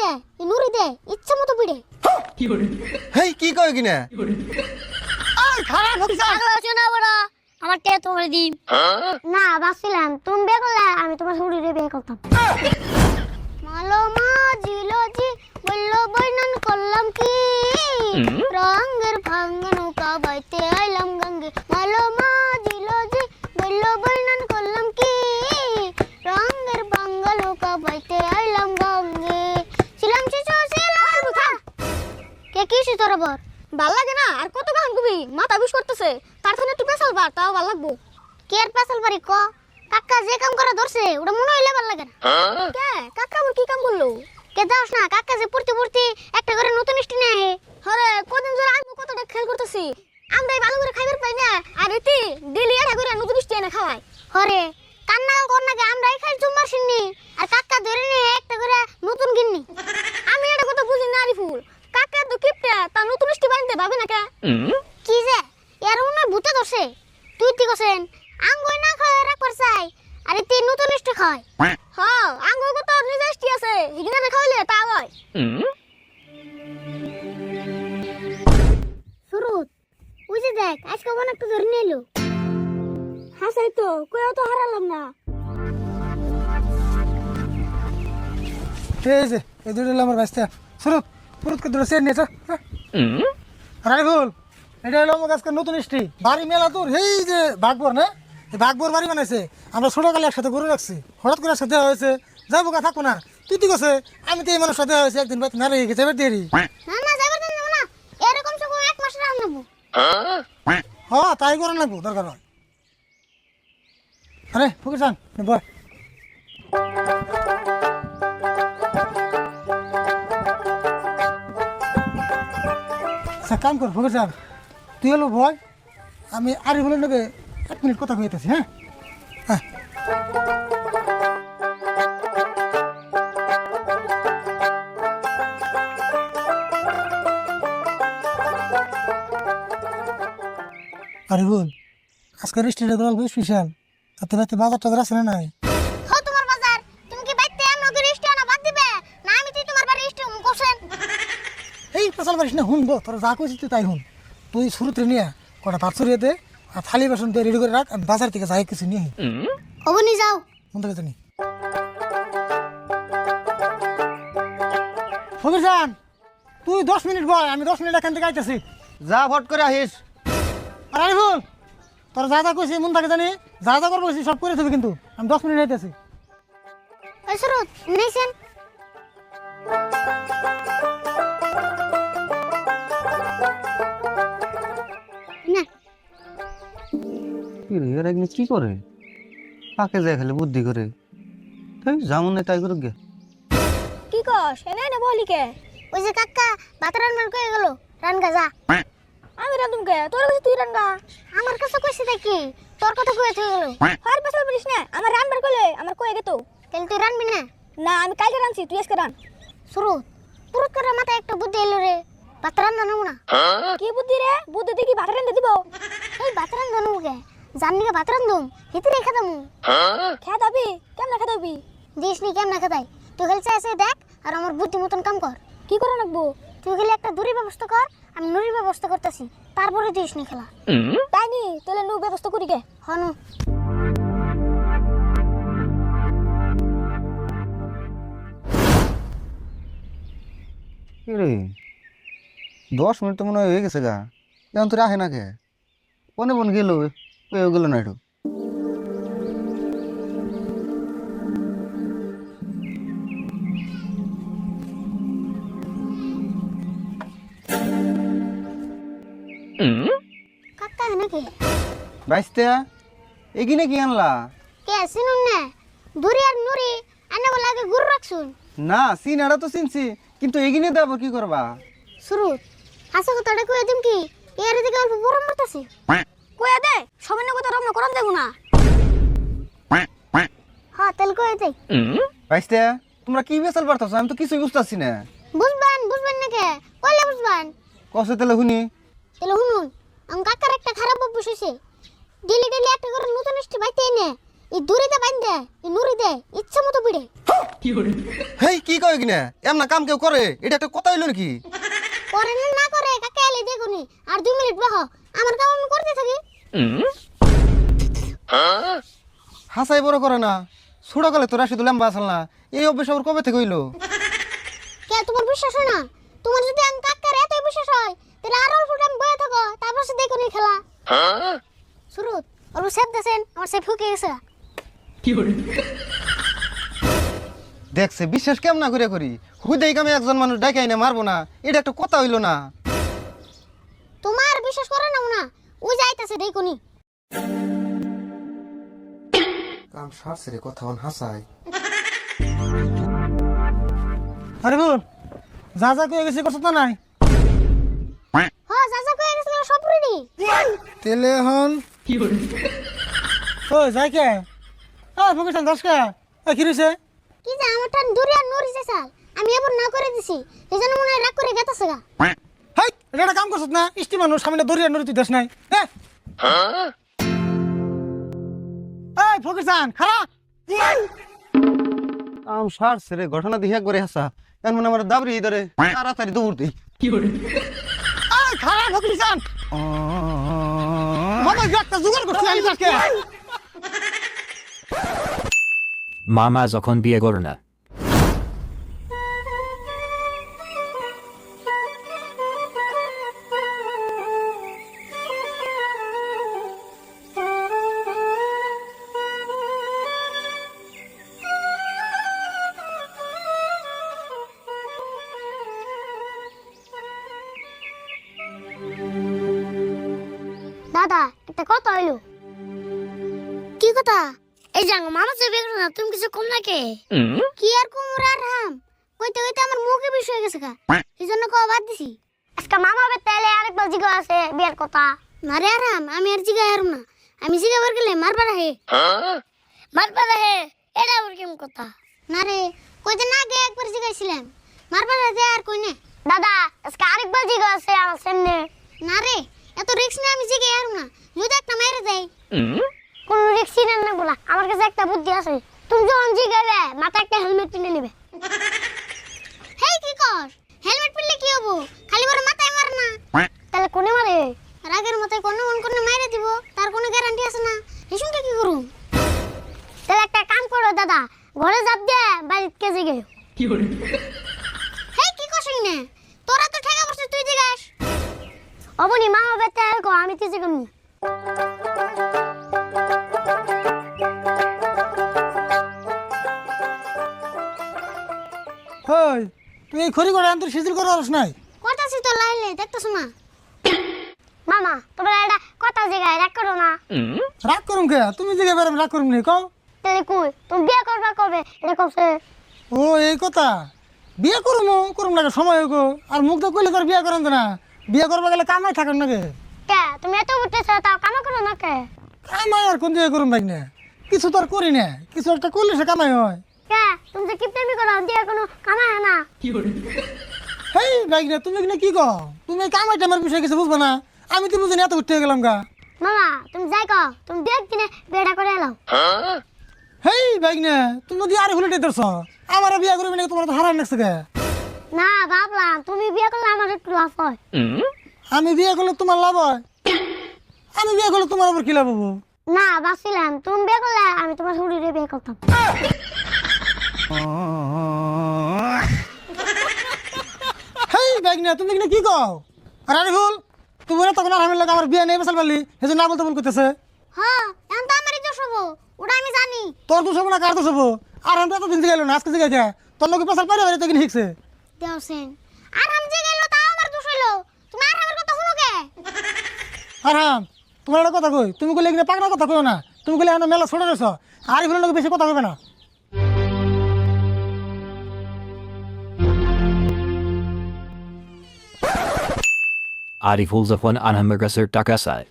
কে নুরি দে ইচ্ছা মতো পিড়ে হেই কি কয় কিনা আর খারাপ হচ্ছে আলোচনা বড় আমার তে তোমার দিন না বাসছিলাম তুমি বিয়ে করলে আমি তোমার হুড়িরে বিয়ে করতাম মালো মা জিলোজি বললো বইনান করলাম কি রঙের ভাঙ্গা নৌকা বাইতে আইলাম গঙ্গে মালো মা জিলোজি বললো বইনান করলাম কি রঙের ভাঙ্গা নৌকা বাইতে আইলাম গঙ্গে ছিলাম শিশু ছিলাম কে কি তোর বর ভাল লাগে না আর কত গান কবি মাথা বিষ করতেছে তার জন্য একটু পেছাল বার তাও ভাল লাগবো কে আর পেছাল পারি ক কাকা যে কাম করে ধরছে ওটা মনে হইলে ভাল লাগে না কে কাকা ওর কি কাম করলো কে দাস না কাকা যে পড়তে পড়তে একটা করে নতুন স্টি নেয় হরে কদিন ধরে আমি কতটা খেল করতেছি আমরাই ভালো করে খাইবার পাই না আর এতে ডেলি একটা করে নতুন স্টি এনে খাওয়াই হরে কান্না কর না আমরাই খাই জুম্মার সিন্নি আর কাকা ধরে নিয়ে একটা করে নতুন গিন্নি আমি এটা কথা বুঝি না আরিফুল কাকা তো কিপটা তা নতুন স্টি বানাইতে ভাবে না কে কি যে এর উনি ভূতে ধরছে তুই ঠিক আছেন আঙ্গুই না খায় রাখবার চাই আরে তুই নতুন স্টি খায় হ্যাঁ আঙ্গুই কত নিজে স্টি আছে হিগনা না খাইলে তা হয় সুরুত ওই যে দেখ আজকে অনেক তো ধরে নিলো হাসাই তো কইও তো হারালাম না এই যে এই দুটো আমার বাস্তা শুরু পুরুত কে ধরে নিয়েছ রাইফুল এটা হলো আমার কাছে নতুন স্ট্রি বাড়ি মেলা তোর এই যে বাগবর না এই বাগবর বাড়ি বানাইছে আমরা ছোটকালে একসাথে ঘুরে রাখছি হঠাৎ করে সাথে হয়েছে যাবো গা থাকবো না তুই ঠিক আছে আমি তো এই মানুষ সাথে হয়েছে একদিন বাদ না রেখে গেছে এবার দিয়ে না না যাবার দেন না এরকম সব এক মাস রাম নেব হ্যাঁ তাই করে লাগবো দরকার হয় আরে ফকির চান বয় কাম কর ফকির চান তুই হলো ভয় আমি আরে বলে নেবে 1 মিনিট কথা কইতেছি হ্যাঁ হ্যাঁ আরে বল আজকে রেস্টুরেন্টে গল্প স্পেশাল তাতে বাতে বাজার টাজার আছে না নাই হো তোমার বাজার তুমি কি বাইতে এমন করে স্টি না বাদ দিবে না আমি তুই তোমার বাড়ি স্টি কোছেন এই পেশাল পারিস না হুনবো তোর যা কইছিস তুই তাই হুন তুই শুরুতে নিয়ে কটা ভাত ছড়িয়ে দে আর থালি বাসন দিয়ে রেডি করে রাখ আমি বাজার থেকে যাই কিছু নিয়ে ওবনি যাও মন থেকে জানি ফকির খান তুই 10 মিনিট বয় আমি 10 মিনিট এখান থেকে আইতেছি যা ভট করে আহিস আর আরিফুল তোর যা যা কইছি মন থাকে জানি যা যা করবো সব করে দেবে কিন্তু আমি 10 মিনিট আইতেছি ওই সুরত নেছেন না কি রে এরা এগুলো কি করে পাকে যায় খালি বুদ্ধি করে তাই যেমন নেই তাই করুক গে কি কস এনে না বলি কে ওই যে কাকা ভাত রান্নার কই গেল রানগা যা আমি রান্ধুম কে তোর কাছে তুই রানগা আমার কাছে কইছিস নাকি তোর কথা কই থই গেল আর পেছাল পারিস না আমার রান্নার কইলে আমার কই গেতো তাহলে তুই রানবি না না আমি কালকে রানছি তুই আজকে রান শুরু পুরুত করে মাথায় একটা বুদ্ধি এলো রে ভাত রান্না নেব না কি বুদ্ধি রে বুদ্ধি দেখি ভাত রান্ধে দিব এই ভাত রান্ধা নেব কে জাননি কে ভাত রান্ধুম হিতে রেখে দামু খেয়ে দাবি কেমন খেয়ে দাবি দিস নি কেমন খেদাই তুই খালি চাইছে দেখ আর আমার বুদ্ধি মতন কাম কর কি করে রাখবো তুই খালি একটা দড়ি ব্যবস্থা কর আমি নুরির ব্যবস্থা করতেছি তারপরে দিস নি খেলা তাই নি তাহলে নু ব্যবস্থা করি গে হনু কি রে 10 মিনিট তো মনে হয় হয়ে গেছে গা এখন তো রাখে না কে কোনে বন গেল গেল না একটু কাকা নাকি বাইসতে এগিনে কি আনলা কে শুনুন না দড়ি আর নুরি আনে বলা আগে গুরু রাখছুন না সিনাড়া তো চিনছি কিন্তু এগিনে দেব কি করবা শুরু হাসা কথাটা কই দিম কি এর দিকে অল্প বড় মারতাছে কই দে সামান্য কথা রমনা করন দেব না হ্যাঁ তেল কই দে বাইসতে তোমরা কি বেসাল পারতাছ আমি তো কিছুই বুঝতাছি না বুঝবেন না কে কইলে বুঝবেন কসে তেলে হুনি তাহলে শুনুন আমার কাকার একটা খারাপ অভ্যাস হইছে ডেলি ডেলি একটা করে নতুন স্টি বাইতে এনে এই দড়িতে বান্ধে এই নুরি দে ইচ্ছা মতো পিড়ে হেই কি কয় কিনা এমন কাম কেউ করে এটা একটা কথা হইলো নাকি করে না করে কাকে এলে দেখুনি আর 2 মিনিট বহ আমার কাম আমি করতে থাকি হাসাই বড় করে না ছোটকালে তো রাশি লম্বা আসল না এই অভ্যেস আবার কবে থেকে হইলো কে তোমার বিশ্বাস হয় না তোমার যদি আমি কাকার এত বিশ্বাস হয় তাহলে আর অল্প টাইম বয়ে থাকো তারপর সে দেখুনি খেলা শুরুত আর সেফ দেন আমার সেফ হুকে গেছে দেখছে বিশ্বাস কেমন না করে করি হুদেই কামে একজন মানুষ ডাকে আইনা মারবো না এটা একটা কথা হইলো না তোমার বিশ্বাস করে না না ওই যাইতাছে দেখুনি কাম সারছে রে কথা হন হাসাই আরে বোন যা যা কয়ে গেছি কথা তো নাই হ্যাঁ যা কয়ে গেছিল সব রেডি তেলে হন ও যাই কে ভোকেশন দশ কে কি রয়েছে কি যে আমার টান দূরে আর নড়ি যাসাল আমি এবার না করে দিছি এজন্য মনে হয় রাগ করে গেতাছে গা হাই এটা একটা কাম করছত না ইষ্টি মানুষ সামনে দরিয়া নড়ি তুই দেশ নাই এই ভোকেশন খারাপ কাম সারছে রে ঘটনা দিয়ে একবারে হাসা এমন মানে আমার দাবরি ধরে তাড়াতাড়ি দৌড় দিই খারাপ ভোকেশন মামা একটা জোগাড় করছি আমি আজকে মামা যখন বিয়ে করে না দাদা একটা কথা হইলো কি কথা এই জানো মামা সে বের না তুমি কিছু কম নাকি কি আর কম আর হাম কইতে কইতে আমার মুখে বিষ হয়ে গেছে কা এইজন্য কও বাদ দিছি আজকে মামা বে তাইলে আরেকবার জিগা আছে বিয়ের কথা না রে আরাম আমি আর জিগা হারুম না আমি জিগা বার গেলে মারবার হে মারবার হে এটা ওর কেম কথা না রে কইতে না গে একবার জিগাইছিলাম মারবার হে আর কই না দাদা আজকে আরেকবার জিগা আছে আমার সামনে না রে এত রিস্ক নিয়ে আমি জিগে হারুম না যদি একটা মেরে দেয় কোন রিস্ক নেন না বলা আমার কাছে একটা বুদ্ধি আছে তুমি যখন জিগাবে মাথায় একটা হেলমেট কিনে নেবে হেই কি কর হেলমেট পরলে কি হবো খালি বড় মাথায় মার না তাহলে কোনে মারে রাগের মাথায় কোন মন কোন মাইরে দিব তার কোনো গ্যারান্টি আছে না হিসুমটা কি করুম তাহলে একটা কাম করো দাদা ঘরে যাব দে বাড়িতে কে জিগে কি করে হেই কি কসই না তোরা তো ঠেকা বসে তুই জিগাস অবনি মা হবে তাই গো আমি তুই জিগাম হই তুই এই খড়ি করে আন্তর সিজিল করে আরস নাই কথাছি তো লাইলে দেখতেছ না মামা তোমরা এটা কথা জিগায় রাগ করো না রাগ করুম কে তুমি জিগে বেরম রাগ করুম নি কও তাহলে কই তুমি বিয়ে করবা কবে এটা কইছে ও এই কথা বিয়ে করুম না সময় হইগো আর মুখ তো কইলে তোর বিয়ে করেন না বিয়ে করবা গেলে কামাই থাকেন না কে তুমি এত উঠতেছ তাও কামা করো না কে কামাই আর কোন দিকে করুম ভাই না কিছু তোর করি না কিছু একটা করলে সে কামাই হয় তুমি যে কিপটেমি করো দিয়ে কোনো কামা হয় না হেই ভাই না তুমি কিনা কি কও তুমি কামাই টামার বিষয়ে কিছু বুঝবা না আমি তো বুঝিনি এত উঠতে গেলাম গা মামা তুমি যাই কও তুমি দেখ কিনে বিয়েটা করে এলো হেই ভাই না তুমি যদি আর ভুলে ধরছ আমার বিয়ে করবি না তোমার তো হারান লাগছে কে না ভাবলাম তুমি বিয়ে করলে আমার একটু লাভ হয় আমি বিয়ে করলে তোমার লাভ হয় আমি বিয়ে করলে তোমার আবার কি লাভ হবো না ভাবছিলাম তুমি বিয়ে করলে আমি তোমার শরীরে বিয়ে করতাম হেই ভাই না তুমি কিনা কি কও আর আরে ভুল তুমি না তখন আর আমি লাগে আমার বিয়ে নেই বেসাল পারলি সেই না বলতে ভুল করতেছে হ্যাঁ এখন তো আমারই দোষ হবো ওটা আমি জানি তোর দোষ হবো না কার দোষ হবো আর আমি তো এতদিন থেকে না আজকে থেকে তোর লোকে পেশাল পারি হয়ে তখন শিখছে দেওসেন আর আমি যে গেল তাও আমার দোষ হইলো তুমি আর আমার কথা শুনো কে আর হ্যাঁ তোমার একটা কথা কই তুমি কইলে কিনা পাকনা কথা কইও না তুমি কইলে এখন মেলা ছোট রয়েছ আর ভুলের লোক বেশি কথা কইবে না Ariful Zafwan Anhammergasser Takasai.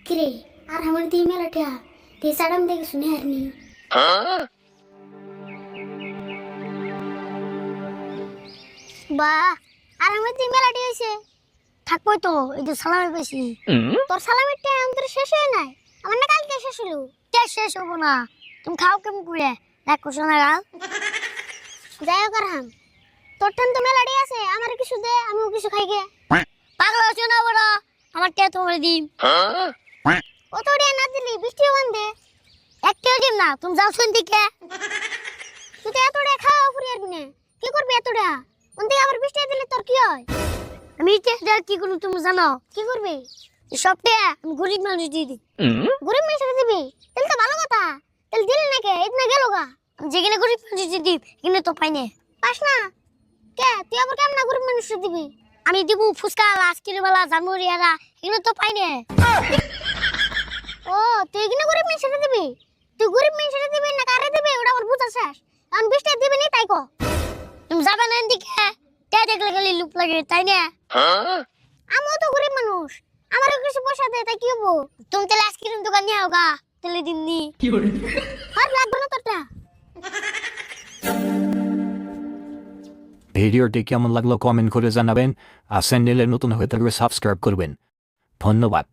কিরে আর আমার দিয়ে মেলা ঠেয়া তে সাড়াম দেখে শুনে হারনি বা আর আমার যে মেলাটি হয়েছে থাকবোই তো এই যে সালামের বেশি তোর সালামের টাইম আমাদের শেষ হয় নাই আমার না কালকে শেষ হলো শেষ হবো না তুমি খাও কেমন করে দেখো শোনা গাল যাই হোক আর হাম তোর টাইম তো মেলাটি আছে আমার কিছু দে আমিও কিছু খাই গে পাগল হচ্ছে না বড় আমার কে তোমার দিম কত রে না দিলি বৃষ্টিও বান্ধে একটাও দিম না তুমি যাও শুন দিকে তুই তো এতটা খাওয়া ফুরি আর না কি করবি এতটা কোন থেকে আবার বৃষ্টি দিলে তোর কি হয় আমি এটা কি করব তুমি জানো কি করবি সবটা আমি গরিব মানুষ দিয়ে দিই গরিব মানুষকে দিবি তাহলে তো ভালো কথা তাহলে দিলি নাকি ইতনা গেল গা আমি যেখানে গরিব মানুষ দিই এখানে তো পাই না পাস না কে তুই আবার কেমন গরিব মানুষ দিবি আমি দিব ফুচকা আজকের বেলা জানুয়ারিয়ারা এগুলো তো পাই না ও তুই এখানে গরিব মানুষকে দিবি তুই গরিব মানুষকে দিবি না কারে দিবি ওটা আমার বুঝা শেষ কারণ বৃষ্টি দিবি না তাই কো তুমি যাবে না এদিকে তে দেখলে গেলি লুপ লাগে তাই না আমিও তো গরিব মানুষ আমারও কিছু পয়সা দে তাই কি হবো তুমি তাহলে আইসক্রিম দোকান নিয়ে হোগা তাহলে দিননি আর লাগবে না তোরটা ভিডিওটি কেমন লাগলো কমেন্ট করে জানাবেন আর চ্যানেলে নতুন হয়ে থাকলে সাবস্ক্রাইব করবেন ধন্যবাদ।